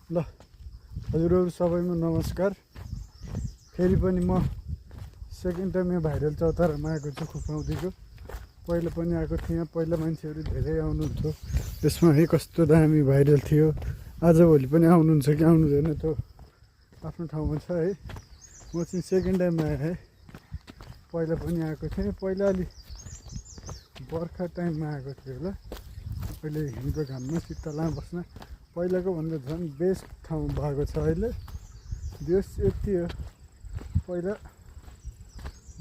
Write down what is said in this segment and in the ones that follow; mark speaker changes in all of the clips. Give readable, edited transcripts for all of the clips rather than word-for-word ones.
Speaker 1: ल हजुरहरू सबैमा नमस्कार। फेरि पनि म सेकेन्ड टाइम यहाँ भाइरल चौतारामा आएको छु खुपाउँदीको। पहिला पनि आएको थिएँ। पहिला मान्छेहरू धेरै आउनुहुन्थ्यो। त्यसमा है कस्तो दामी भाइरल थियो। आजभोलि पनि आउनुहुन्छ कि आउनुहुँदैन त्यो आफ्नो ठाउँमा छ है। म चाहिँ सेकेन्ड टाइम आएँ है। पहिला पनि आएको थिएँ। पहिला अलि बर्खा टाइममा आएको थियो होला। अहिले हिउँदो घाममा शीतलमा बस्न पहिलाको भन्दा झन् बेस्ट ठाउँ भएको छ अहिले। देश यति हो। पहिला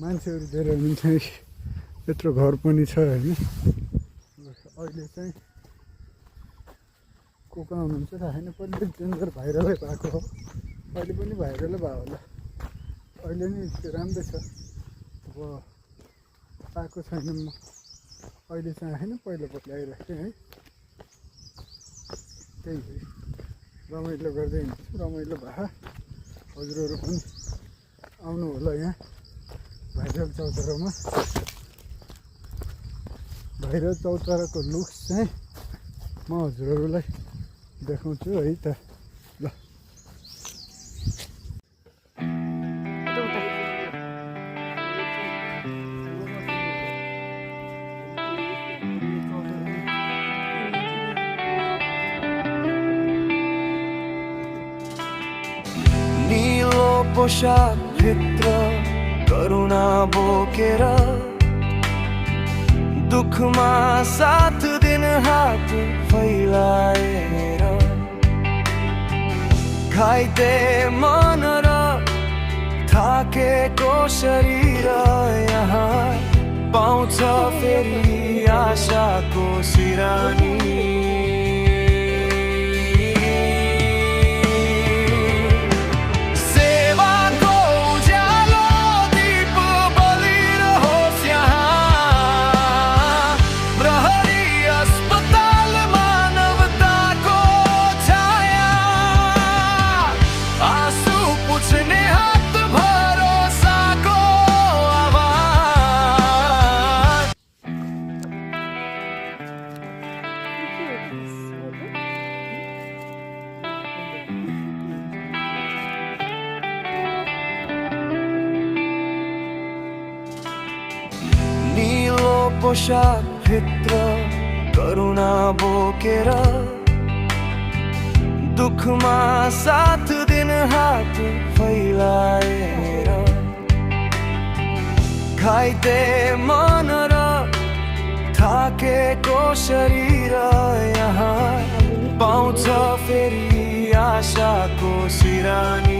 Speaker 1: मान्छेहरू धेरै हुनुहुन्थ्यो। यत्रो घर पनि छ होइन। अहिले चाहिँ को आउनुहुन्छ थाहा छैन। पहिला डेन्जर भाइरलै भएको हो। अहिले पनि भाइरलै भयो होला। अहिले नि राम्रै छ। अब आएको छैन म अहिले चाहिँ आएन। पहिला आइरहेको थिएँ है। त्यही रमाइलो गर्दै हिँड्छु। रमाइलो भए हजुरहरू पनि आउनु होला यहाँ भाइरल चौतारामा। भाइरल चौताराको लुक्स चाहिँ म हजुरहरूलाई देखाउँछु है त। ल
Speaker 2: पोशाक भित्र करुणा बोकेर दुखमा साथ दिन हात फैलाएर घाइते मन र थाकेको शरीर यहाँ पाउँछ फेरि आशाको सिरानी। पोशाक भित्र करुणा बोकेर दुखमा साथ दिन हात फैलाएर घाइते मन र थाकेको शरीर यहाँ पाउँछ फेरि आशाको सिरानी।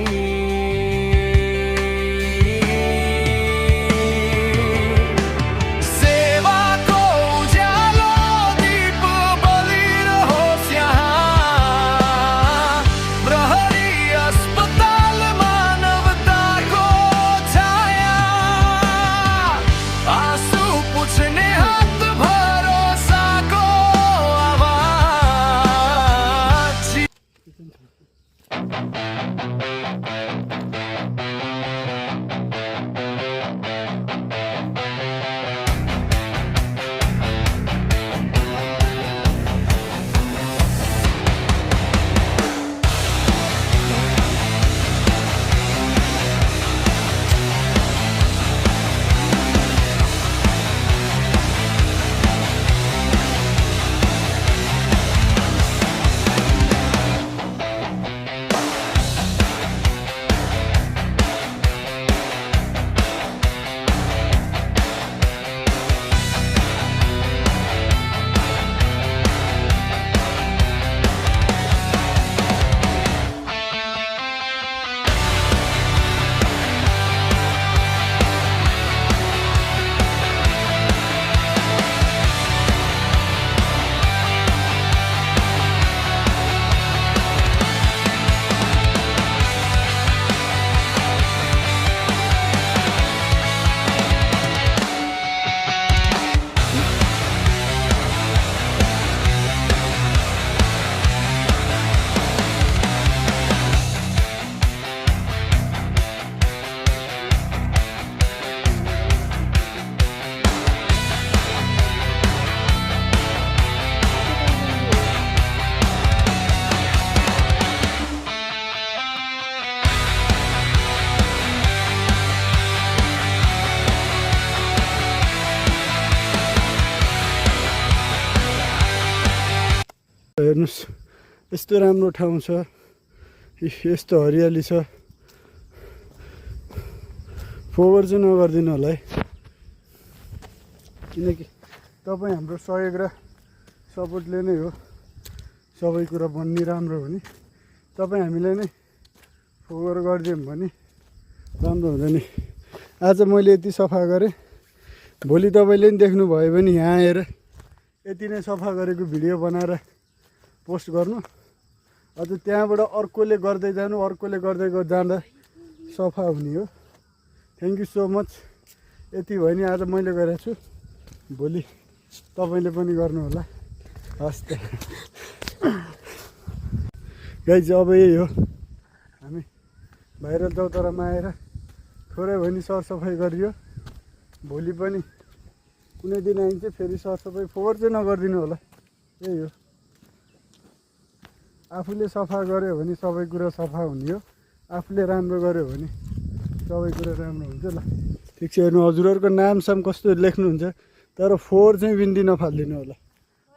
Speaker 1: हेर्नुहोस् यस्तो राम्रो ठाउँ छ, यस्तो हरियाली छ। फोहोर चाहिँ नगरिदिनु होला है, किनकि तपाईँ हाम्रो सहयोग र सपोर्टले नै हो सबै कुरा बन्ने राम्रो हुने। तपाईँ हामीलाई नै फोहोर गरिदियौँ भने राम्रो हुँदैन। आज मैले यति सफा गरेँ, भोलि तपाईँले नि देख्नुभयो भने यहाँ आएर यति नै सफा गरेको भिडियो बनाएर पोस्ट गर्नु, अझ त्यहाँबाट अर्कोले गर्दै जानु, अर्कोले गर्दै जाँदा सफा हुने हो। Thank you so much. यति भयो नि आज मैले गरेको छु, भोलि तपाईँले पनि गर्नु होला। हस् त गाइज, अब यही हो, हामी भाइरल चौतारामा आएर थोरै भयो नि सरसफाइ गरियो। भोलि पनि कुनै दिन आइन्छ फेरि सरसफाइ। फोहोर चाहिँ नगरिदिनु होला, यही हो। आफूले सफा गऱ्यो भने सबै कुरा सफा हुने हो, आफूले राम्रो गऱ्यो भने सबै कुरा राम्रो हुन्छ। ल ठिक छ, हेर्नु हजुरहरूको नामसाम कस्तो लेख्नुहुन्छ, तर फोहोर चाहिँ बिन्ती नफालिदिनु होला।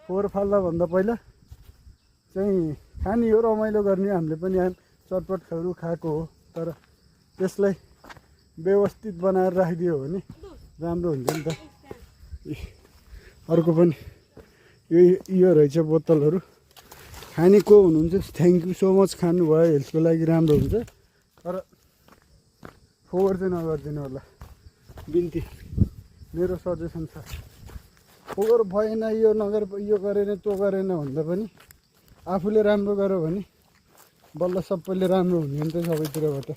Speaker 1: फोहोर फाल्दाभन्दा पहिला चाहिँ खाने हो, रमाइलो गर्ने, हामीले पनि चटपट खानु खाएको हो, तर त्यसलाई व्यवस्थित बनाएर राखिदियो भने राम्रो हुन्छ नि त। अर्को पनि यो रहेछ बोतलहरू, खाने को हुनुहुन्छ थ्याङ्क यू सो मच, खानुभयो, हेल्थको लागि राम्रो हुन्छ, तर फोहोर चाहिँ नगरिदिनु होला बिन्ती, मेरो सजेसन छ। फोहोर भएन, यो नगर, यो गरेन त्यो गरेन भन्दा पनि आफूले राम्रो गर्यो भने बल्ल सबैले राम्रो हुने नि त सबैतिरबाट।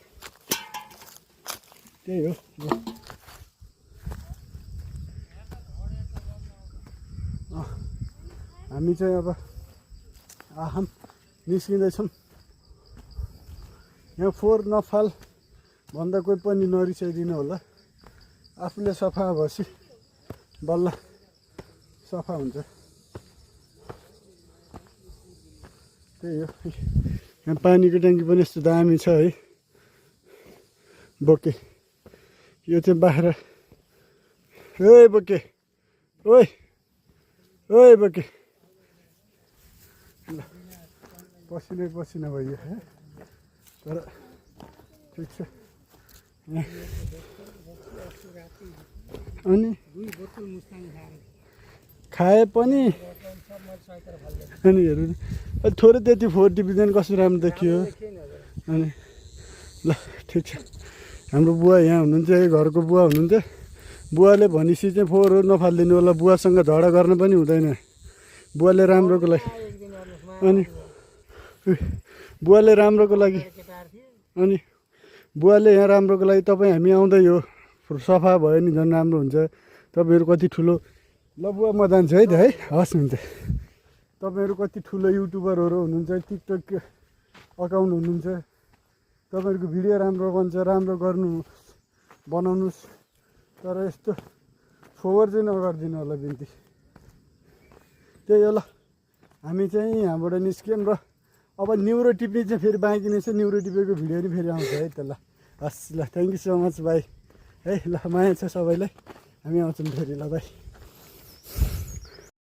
Speaker 1: त्यही हो। हामी चाहिँ अब आहाम निस्किँदैछौँ। यहाँ फोहोर नफाल भन्दा कोही पनि नरिसाइदिनु होला, आफूले सफा भएपछि बल्ल सफा हुन्छ। त्यही हो। यहाँ पानीको ट्याङ्की पनि यस्तो दामी छ है, बोके। यो चाहिँ बाख्रा, ओइ बोके, ओइ ओइ बोके। ल पसिनै पसिना भयो है, तर ठिक छ। अनि खाए पनि अनि हेर्नु थोरै त्यति फोहोर टिपिदिनु कस्तो राम्रो देखियो। अनि ल ठिक छ, हाम्रो बुवा यहाँ हुनुहुन्छ, घरको बुवा हुनुहुन्छ, बुवाले भनेपछि चाहिँ फोहोरहरू नफालिदिनु होला। बुवासँग झगडा गर्न पनि हुँदैन, बुवाले राम्रोको लागि, अनि बुवाले राम्रोको लागि, अनि बुवाले यहाँ राम्रोको लागि तपाईँ हामी आउँदै हो, सफा भयो नि झन् राम्रो हुन्छ। तपाईँहरू कति ठुलो, ल बुवा म जान्छु है त है, हस् हुन्छ। तपाईँहरू कति ठुलो युट्युबरहरू हुनुहुन्छ, टिकटक अकाउन्ट हुनुहुन्छ, तपाईँहरूको भिडियो राम्रो बन्छ, राम्रो गर्नु बनाउनुहोस्, तर यस्तो फोहोर चाहिँ नगरिदिनु होला बिन्ती। त्यही हो। ल हामी चाहिँ यहाँबाट निस्क्यौँ र अब न्युरो टिप्ने चाहिँ फेरि बाँकी नै छ, न्युरो टिपेको भिडियो नि फेरि आउँछ है त। ल हस्, ल थ्याङ्क यू सो मच भाइ है, ल माया छ सबैलाई, हामी आउँछौँ फेरि, ल भाइ।